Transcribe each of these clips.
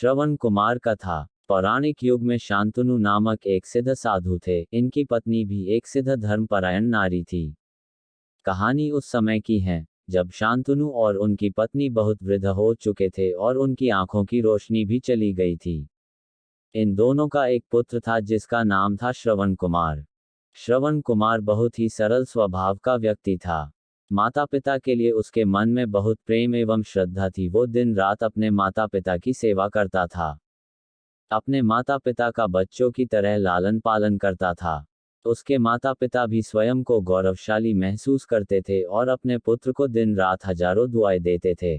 श्रवण कुमार कथा। पौराणिक युग में शांतनु नामक एक सिद्ध साधु थे। इनकी पत्नी भी एक सिद्ध धर्मपरायण नारी थी। कहानी उस समय की है जब शांतनु और उनकी पत्नी बहुत वृद्ध हो चुके थे और उनकी आंखों की रोशनी भी चली गई थी। इन दोनों का एक पुत्र था जिसका नाम था श्रवण कुमार। श्रवण कुमार बहुत ही सरल स्वभाव का व्यक्ति था। माता पिता के लिए उसके मन में बहुत प्रेम एवं श्रद्धा थी। वो दिन रात अपने माता पिता की सेवा करता था। अपने माता पिता का बच्चों की तरह लालन पालन करता था। उसके माता पिता भी स्वयं को गौरवशाली महसूस करते थे और अपने पुत्र को दिन रात हजारों दुआएं देते थे।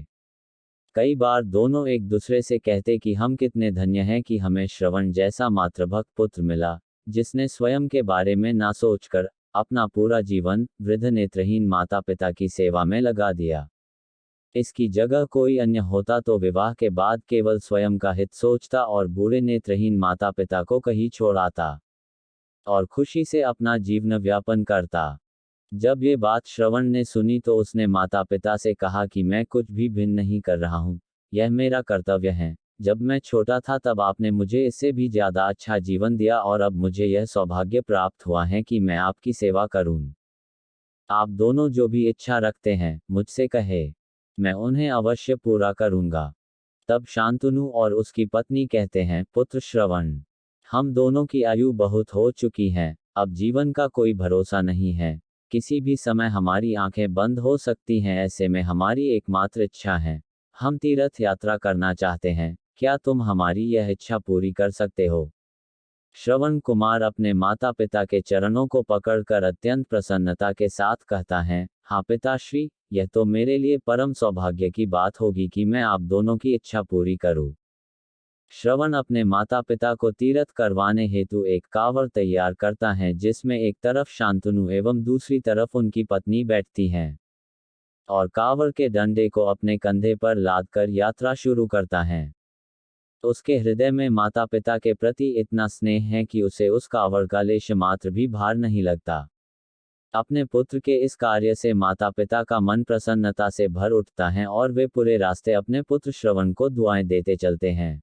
कई बार दोनों एक दूसरे से कहते कि हम कितने धन्य हैं कि हमें श्रवण जैसा मातृभक्त पुत्र मिला, जिसने स्वयं के बारे में ना सोचकर अपना पूरा जीवन वृद्ध नेत्रहीन माता पिता की सेवा में लगा दिया। इसकी जगह कोई अन्य होता तो विवाह के बाद केवल स्वयं का हित सोचता और बूढ़े नेत्रहीन माता पिता को कहीं छोड़ आता और खुशी से अपना जीवन व्यापन करता। जब ये बात श्रवण ने सुनी तो उसने माता पिता से कहा कि मैं कुछ भी भिन्न नहीं कर रहा हूँ, यह मेरा कर्तव्य है। जब मैं छोटा था तब आपने मुझे इससे भी ज्यादा अच्छा जीवन दिया और अब मुझे यह सौभाग्य प्राप्त हुआ है कि मैं आपकी सेवा करूं। आप दोनों जो भी इच्छा रखते हैं मुझसे कहे, मैं उन्हें अवश्य पूरा करूंगा। तब शांतनु और उसकी पत्नी कहते हैं, पुत्र श्रवण, हम दोनों की आयु बहुत हो चुकी है, अब जीवन का कोई भरोसा नहीं है। किसी भी समय हमारी आंखें बंद हो सकती हैं। ऐसे में हमारी एकमात्र इच्छा है, हम तीर्थ यात्रा करना चाहते हैं। क्या तुम हमारी यह इच्छा पूरी कर सकते हो? श्रवण कुमार अपने माता पिता के चरणों को पकड़कर अत्यंत प्रसन्नता के साथ कहता है, हाँ पिताश्री, यह तो मेरे लिए परम सौभाग्य की बात होगी कि मैं आप दोनों की इच्छा पूरी करूं। श्रवण अपने माता पिता को तीर्थ करवाने हेतु एक कांवड़ तैयार करता है जिसमें एक तरफ शांतनु एवं दूसरी तरफ उनकी पत्नी बैठती हैं और कांवड़ के डंडे को अपने कंधे पर लादकर यात्रा शुरू करता है। उसके हृदय में माता पिता के प्रति इतना स्नेह है कि उसे उस कांवड़ का लेश मात्र भी भार नहीं लगता। अपने पुत्र के इस कार्य से माता पिता का मन प्रसन्नता से भर उठता है और वे पूरे रास्ते अपने पुत्र श्रवण को दुआएं देते चलते हैं।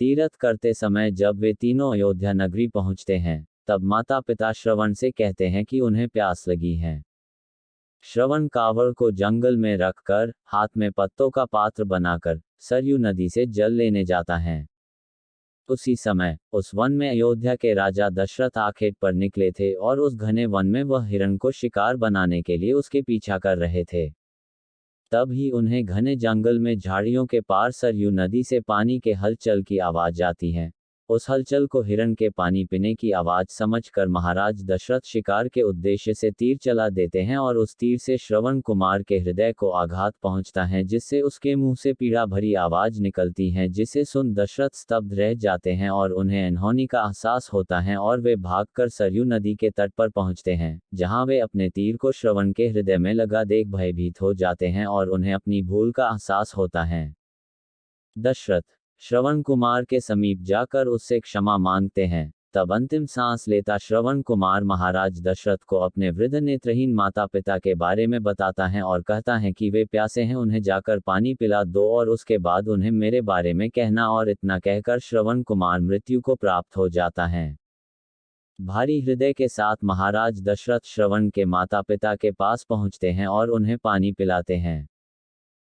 तीर्थ करते समय जब वे तीनों अयोध्या नगरी पहुंचते हैं तब माता पिता श्रवण से कहते हैं कि उन्हें प्यास लगी है। श्रवण कांवड़ को जंगल में रखकर हाथ में पत्तों का पात्र बनाकर सरयू नदी से जल लेने जाता है। उसी समय उस वन में अयोध्या के राजा दशरथ आखेट पर निकले थे और उस घने वन में वह हिरण को शिकार बनाने के लिए उसके पीछा कर रहे थे। तब ही उन्हें घने जंगल में झाड़ियों के पार सरयू नदी से पानी के हलचल की आवाज आती है। उस हलचल को हिरण के पानी पीने की आवाज समझकर महाराज दशरथ शिकार के उद्देश्य से तीर चला देते हैं और उस तीर से श्रवण कुमार के हृदय को आघात पहुंचता है, जिससे उसके मुंह से पीड़ा भरी आवाज निकलती है, जिसे सुन दशरथ स्तब्ध रह जाते हैं और उन्हें अनहोनी का एहसास होता है और वे भागकर सरयू नदी के तट पर पहुंचते हैं, जहां वे अपने तीर को श्रवण के हृदय में लगा देख भयभीत हो जाते हैं और उन्हें अपनी भूल का एहसास होता है। दशरथ श्रवण कुमार के समीप जाकर उससे क्षमा मांगते हैं। तब अंतिम सांस लेता श्रवण कुमार महाराज दशरथ को अपने वृद्ध नेत्रहीन माता पिता के बारे में बताता है और कहता है कि वे प्यासे हैं, उन्हें जाकर पानी पिला दो और उसके बाद उन्हें मेरे बारे में कहना। और इतना कहकर श्रवण कुमार मृत्यु को प्राप्त हो जाता है। भारी हृदय के साथ महाराज दशरथ श्रवण के माता पिता के पास पहुंचते हैं और उन्हें पानी पिलाते हैं।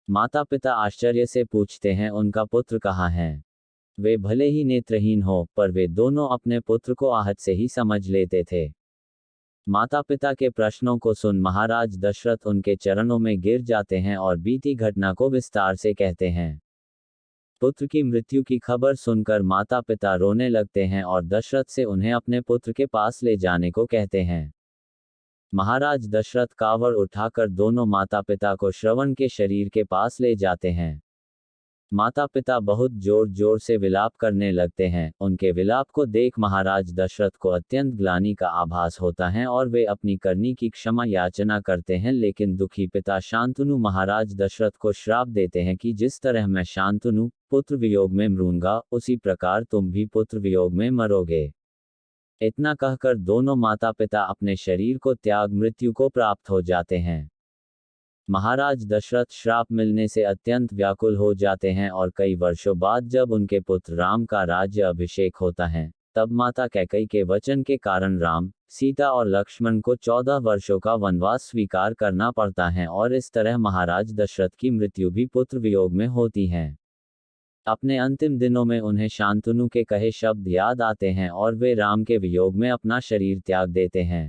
माता पिता आश्चर्य से पूछते हैं, उनका पुत्र कहाँ है? वे भले ही नेत्रहीन हो पर वे दोनों अपने पुत्र को आहट से ही समझ लेते थे। माता पिता के प्रश्नों को सुन महाराज दशरथ उनके चरणों में गिर जाते हैं और बीती घटना को विस्तार से कहते हैं। पुत्र की मृत्यु की खबर सुनकर माता पिता रोने लगते हैं और दशरथ से उन्हें अपने पुत्र के पास ले जाने को कहते हैं। महाराज दशरथ कांवड़ उठाकर दोनों माता पिता को श्रवण के शरीर के पास ले जाते हैं। माता पिता बहुत जोर जोर से विलाप करने लगते हैं। उनके विलाप को देख महाराज दशरथ को अत्यंत ग्लानि का आभास होता है और वे अपनी करनी की क्षमा याचना करते हैं, लेकिन दुखी पिता शांतनु महाराज दशरथ को श्राप देते हैं कि जिस तरह मैं शांतनु पुत्र वियोग में मरूंगा, उसी प्रकार तुम भी पुत्र वियोग में मरोगे। इतना कहकर दोनों माता पिता अपने शरीर को त्याग मृत्यु को प्राप्त हो जाते हैं। महाराज दशरथ श्राप मिलने से अत्यंत व्याकुल हो जाते हैं और कई वर्षों बाद जब उनके पुत्र राम का राज्य अभिषेक होता है, तब माता कैकेयी के वचन के कारण राम, सीता और लक्ष्मण को 14 वर्षों का वनवास स्वीकार करना पड़ता है और इस तरह महाराज दशरथ की मृत्यु भी पुत्र वियोग में होती है। अपने अंतिम दिनों में उन्हें शांतनु के कहे शब्द याद आते हैं और वे राम के वियोग में अपना शरीर त्याग देते हैं।